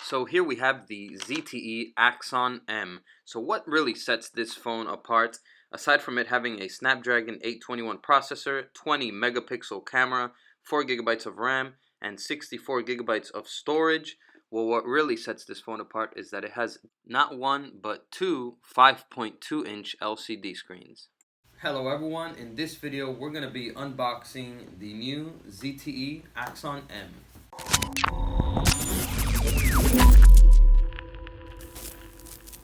So here we have the ZTE Axon M. So what really sets this phone apart, aside from it having a Snapdragon 821 processor, 20 megapixel camera, 4 gigabytes of RAM, and 64 gigabytes of storage? Well, what really sets this phone apart is that it has not one, but two 5.2-inch LCD screens. Hello everyone, in this video we're going to be unboxing the new ZTE Axon M.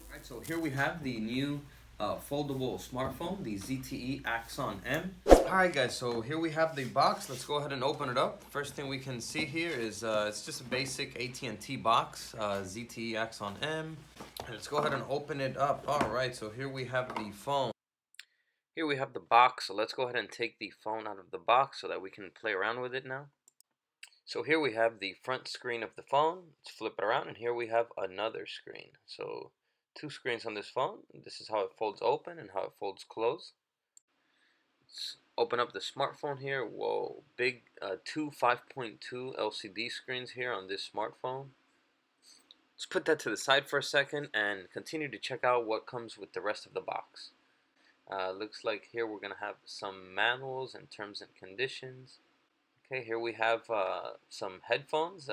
Alright, so here we have the new foldable smartphone, the ZTE Axon M. Alright guys, so here we have the box. Let's go ahead and open it up. First thing we can see here is it's just a basic AT&T box, ZTE Axon M. Let's go ahead and open it up. Alright, so here we have the phone. Here we have the box, so let's go ahead and take the phone out of the box so that we can play around with it now. So here we have the front screen of the phone. Let's flip it around, and here we have another screen. So two screens on this phone. This is how it folds open and how it folds closed. Let's open up the smartphone here. Whoa, big two 5.2 LCD screens here on this smartphone. Let's put that to the side for a second and continue to check out what comes with the rest of the box. Looks like here we're going to have some manuals and terms and conditions. Okay, here we have some headphones.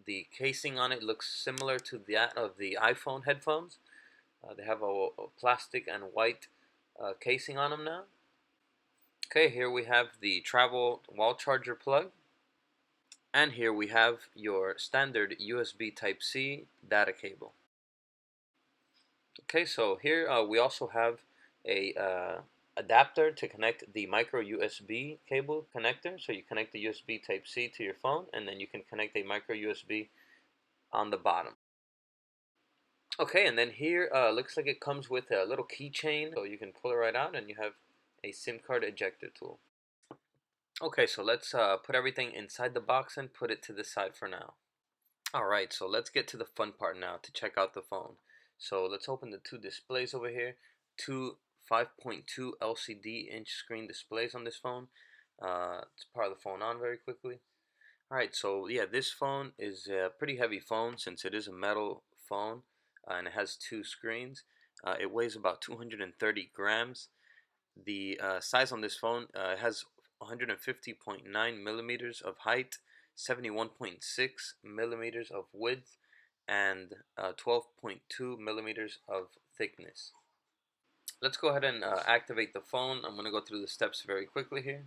The casing on it looks similar to that of the iPhone headphones. They have a plastic and white casing on them now. Okay, here we have the travel wall charger plug. And here we have your standard USB Type-C data cable. Okay, so here we also have a adapter to connect the micro USB cable connector. So you connect the USB Type-C to your phone, and then you can connect a micro USB on the bottom. Okay, and then here looks like it comes with a little keychain, so you can pull it right out and you have a SIM card ejector tool. Okay, so let's put everything inside the box and put it to the side for now. Alright, so let's get to the fun part now to check out the phone. So let's open the two displays over here. Two 5.2 LCD inch screen displays on this phone. Let's power the phone on very quickly. Alright, so yeah, this phone is a pretty heavy phone since it is a metal phone and it has two screens. It weighs about 230 grams. The size on this phone has 150.9 millimeters of height, 71.6 millimeters of width, and 12.2 millimeters of thickness. Let's go ahead and activate the phone. I'm going to go through the steps very quickly here.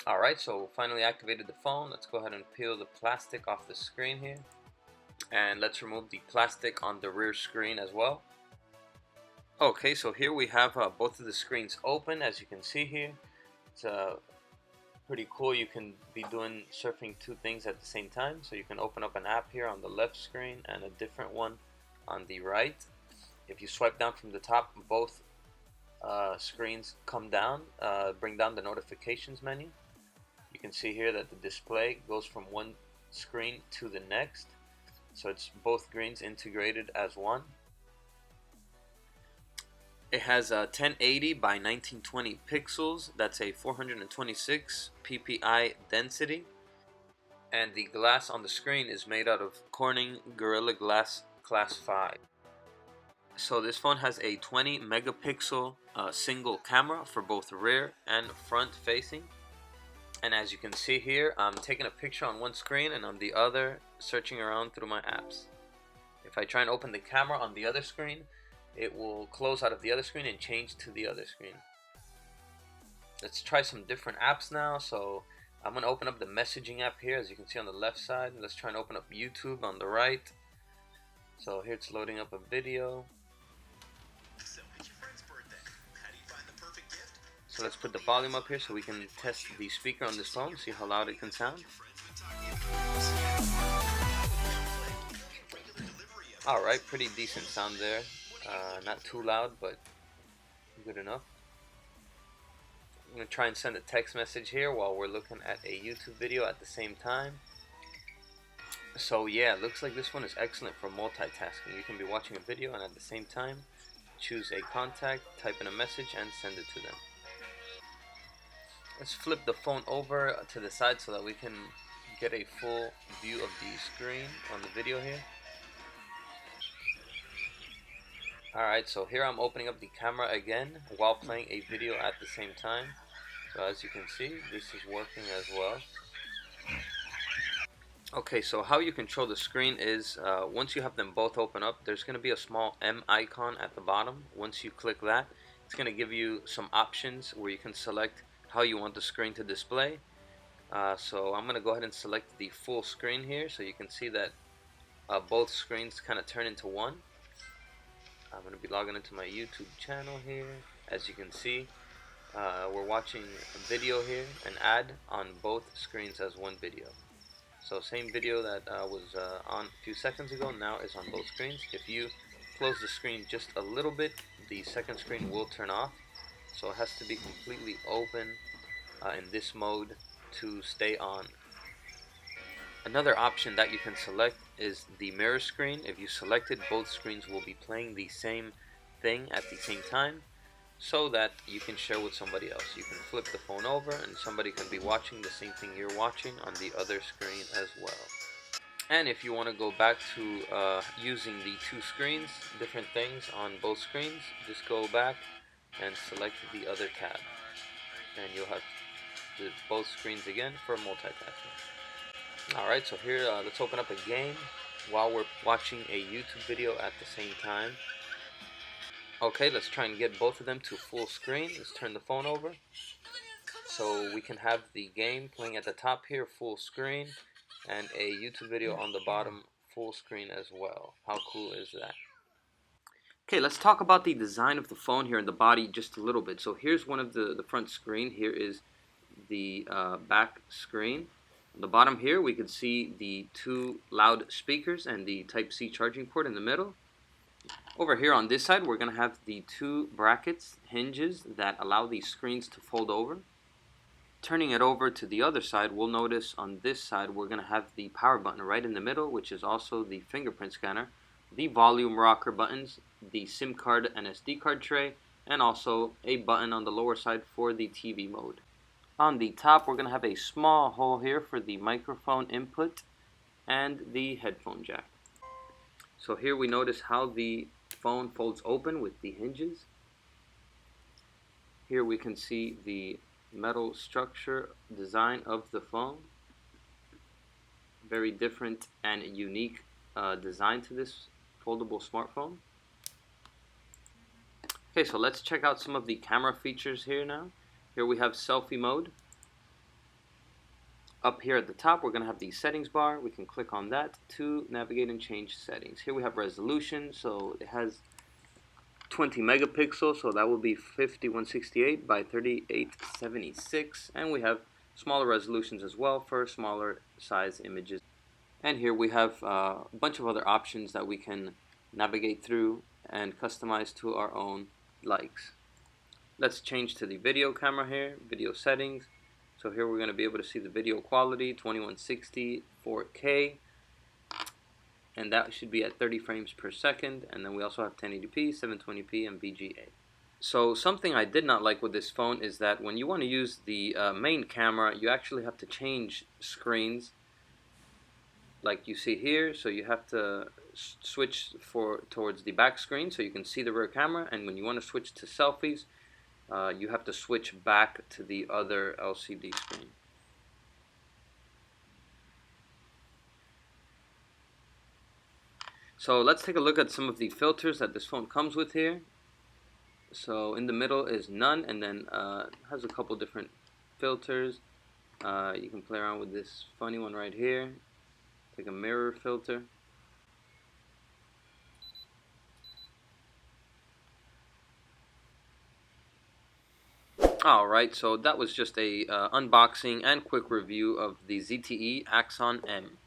Alright, so finally activated the phone. Let's go ahead and peel the plastic off the screen here. And let's remove the plastic on the rear screen as well. Okay, so here we have both of the screens open, as you can see here. It's pretty cool. You can be doing surfing two things at the same time. So you can open up an app here on the left screen and a different one on the right. If you swipe down from the top, both screens come down, bring down the notifications menu. You can see here that the display goes from one screen to the next. So it's both screens integrated as one. It has a 1080 by 1920 pixels. That's a 426 ppi density. And the glass on the screen is made out of Corning Gorilla Glass Class 5. So this phone has a 20 megapixel single camera for both rear and front facing. And as you can see here, I'm taking a picture on one screen and on the other searching around through my apps. If I try and open the camera on the other screen, it will close out of the other screen and change to the other screen. Let's try some different apps now. So I'm going to open up the messaging app here, as you can see on the left side. Let's try and open up YouTube on the right. So here it's loading up a video. So let's put the volume up here so we can test the speaker on this phone, see how loud it can sound. Alright, pretty decent sound there. Not too loud, but good enough. I'm going to try and send a text message here while we're looking at a YouTube video at the same time. So yeah, it looks like this one is excellent for multitasking. You can be watching a video and at the same time choose a contact, type in a message, and send it to them. Let's flip the phone over to the side so that we can get a full view of the screen on the video here. Alright, so here I'm opening up the camera again while playing a video at the same time. So as you can see, this is working as well. Okay, so how you control the screen is once you have them both open up, there's going to be a small M icon at the bottom. Once you click that, it's going to give you some options where you can select how you want the screen to display. So I'm going to go ahead and select the full screen here so you can see that both screens kind of turn into one. I'm going to be logging into my YouTube channel here. As you can see, we're watching a video here, an ad on both screens as one video. So same video that was on a few seconds ago now is on both screens. If you close the screen just a little bit, the second screen will turn off. So it has to be completely open in this mode to stay on. Another option that you can select is the mirror screen. If you select it, both screens will be playing the same thing at the same time so that you can share with somebody else. You can flip the phone over and somebody can be watching the same thing you're watching on the other screen as well. And if you want to go back to using the two screens, different things on both screens, just go back and select the other tab. And you'll have both screens again for multitasking. Alright, so here let's open up a game while we're watching a YouTube video at the same time. Okay, let's try and get both of them to full screen. Let's turn the phone over so we can have the game playing at the top here, full screen, and a YouTube video on the bottom, full screen as well. How cool is that? Okay, let's talk about the design of the phone here and the body just a little bit. So here's one of the front screen. Here is the back screen. On the bottom here, we can see the two loud speakers and the Type-C charging port in the middle. Over here on this side, we're going to have the two brackets, hinges, that allow these screens to fold over. Turning it over to the other side, we'll notice on this side we're going to have the power button right in the middle, which is also the fingerprint scanner, the volume rocker buttons, the SIM card and SD card tray, and also a button on the lower side for the TV mode. On the top, we're going to have a small hole here for the microphone input and the headphone jack. So here we notice how the phone folds open with the hinges. Here we can see the metal structure design of the phone. Very different and unique design to this foldable smartphone. Okay, so let's check out some of the camera features here now. Here we have selfie mode. Up here at the top, we're going to have the settings bar. We can click on that to navigate and change settings. Here we have resolution, so it has 20 megapixels, so that will be 5168 by 3876, and we have smaller resolutions as well for smaller size images. And here we have a bunch of other options that we can navigate through and customize to our own likes. Let's change to the video camera here, video settings. So here we're going to be able to see the video quality, 2160 4K, and that should be at 30 frames per second. And then we also have 1080p, 720p, and VGA. So something I did not like with this phone is that when you want to use the main camera, you actually have to change screens like you see here. So you have to switch towards the back screen so you can see the rear camera, and when you want to switch to selfies, you have to switch back to the other LCD screen. So let's take a look at some of the filters that this phone comes with here. So in the middle is none, and then has a couple different filters. You can play around with this funny one right here. Take a mirror filter. Alright, so that was just a unboxing and quick review of the ZTE Axon M.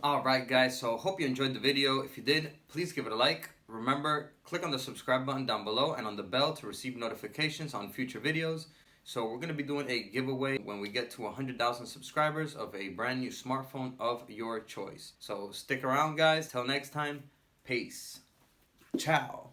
Alright guys, so hope you enjoyed the video. If you did, please give it a like. Remember, click on the subscribe button down below and on the bell to receive notifications on future videos So we're going to be doing a giveaway when we get to 100,000 subscribers of a brand new smartphone of your choice. So stick around, guys. Till next time, peace. Ciao.